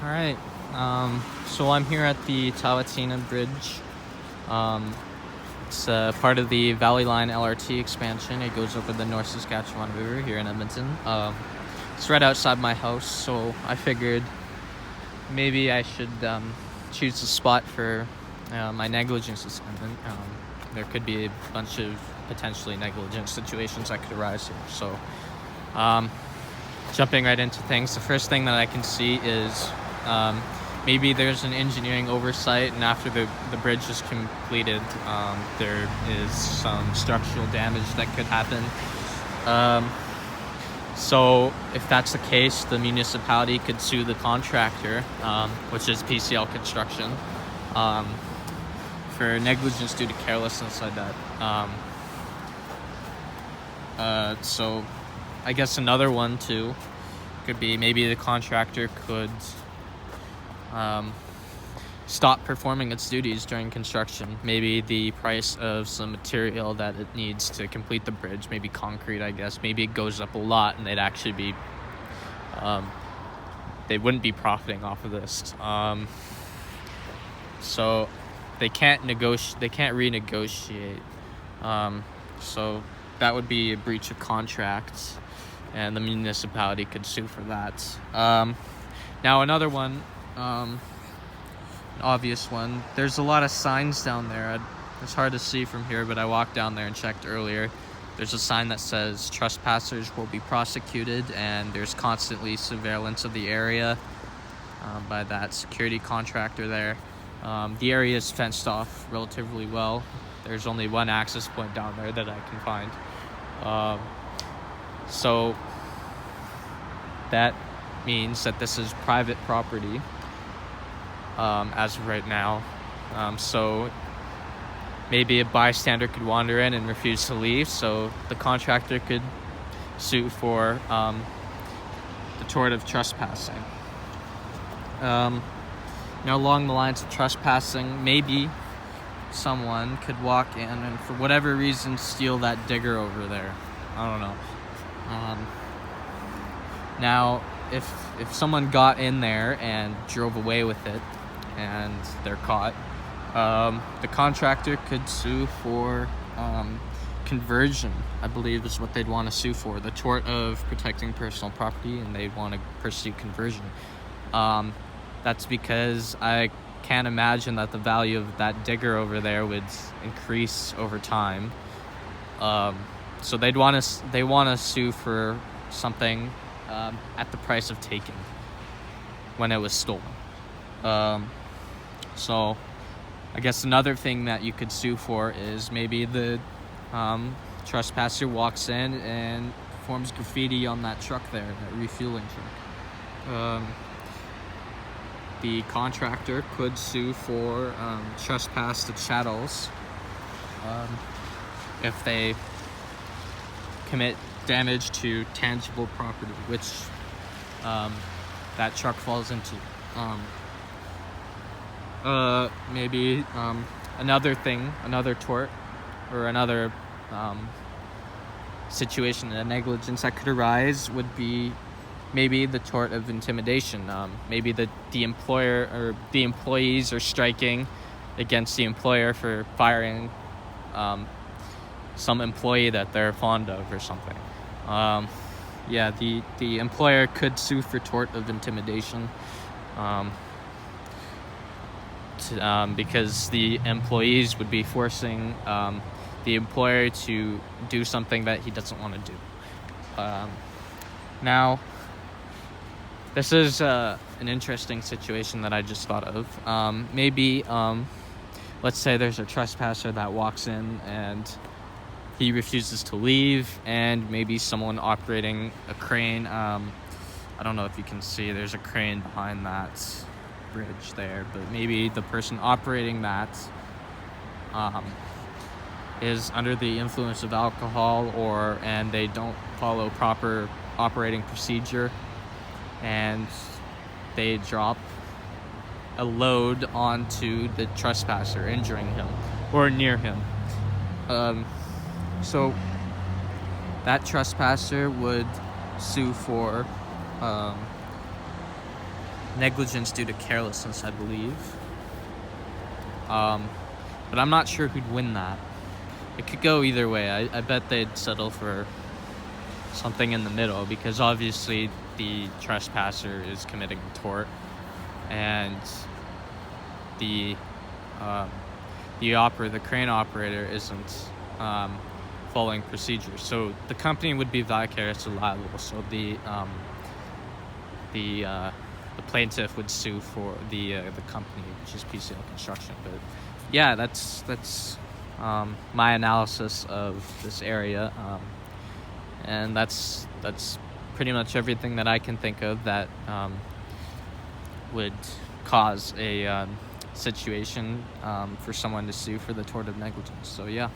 All right. So I'm here at the Tawatina Bridge. It's part of the Valley Line LRT expansion. It goes over the North Saskatchewan River here in Edmonton. It's right outside my house, so I figured maybe I should choose a spot for my negligence assignment. There could be a bunch of potentially negligent situations that could arise here. So jumping right into things, the first thing that I can see is maybe there's an engineering oversight, and after the bridge is completed, there is some structural damage that could happen. So if that's the case, the municipality could sue the contractor, which is PCL Construction, for negligence due to carelessness like that. So I guess another one too could be maybe the contractor could stop performing its duties during construction. Maybe the price of some material that it needs to complete the bridge, maybe concrete, I guess, maybe it goes up a lot, and they'd actually be they wouldn't be profiting off of this. So they can't renegotiate. So that would be a breach of contract, and the municipality could sue for that. Now another one, an obvious one, there's a lot of signs down there. It's hard to see from here, but I walked down there and checked earlier. There's a sign that says trespassers will be prosecuted, and there's constantly surveillance of the area by that security contractor there. The area is fenced off relatively well. There's only one access point down there that I can find. So that means that this is private property as of right now. So maybe a bystander could wander in and refuse to leave, so the contractor could sue for the tort of trespassing. Now, along the lines of trespassing, maybe someone could walk in and for whatever reason steal that digger over there. I don't know. Now, if someone got in there and drove away with it and they're caught, the contractor could sue for conversion, I believe is what they'd want to sue for, the tort of protecting personal property, and they'd want to pursue conversion. That's because I can't imagine that the value of that digger over there would increase over time. So they want to sue for something at the price of taking when it was stolen. So I guess another thing that you could sue for is maybe the trespasser walks in and performs graffiti on that truck there, that refueling truck. The contractor could sue for trespass to chattels if they commit damage to tangible property, which that truck falls into. Maybe another tort, or another situation of negligence that could arise would be maybe the tort of intimidation. Maybe the employer or the employees are striking against the employer for firing some employee that they're fond of or something. The employer could sue for tort of intimidation, because the employees would be forcing the employer to do something that he doesn't want to do. Now, this is an interesting situation that I just thought of. Maybe, let's say there's a trespasser that walks in and he refuses to leave, and maybe someone operating a crane, I don't know if you can see, there's a crane behind that bridge there, but maybe the person operating that is under the influence of alcohol, and they don't follow proper operating procedure, and they drop a load onto the trespasser, injuring him or near him. So that trespasser would sue for negligence due to carelessness, I believe. But I'm not sure who'd win that. It could go either way. I bet they'd settle for something in the middle, because obviously the trespasser is committing a tort, and the crane operator isn't following procedures. So the company would be vicariously liable. So the plaintiff would sue for the company, which is PCL Construction. But yeah, that's my analysis of this area, and that's pretty much everything that I can think of that would cause a situation for someone to sue for the tort of negligence. So yeah.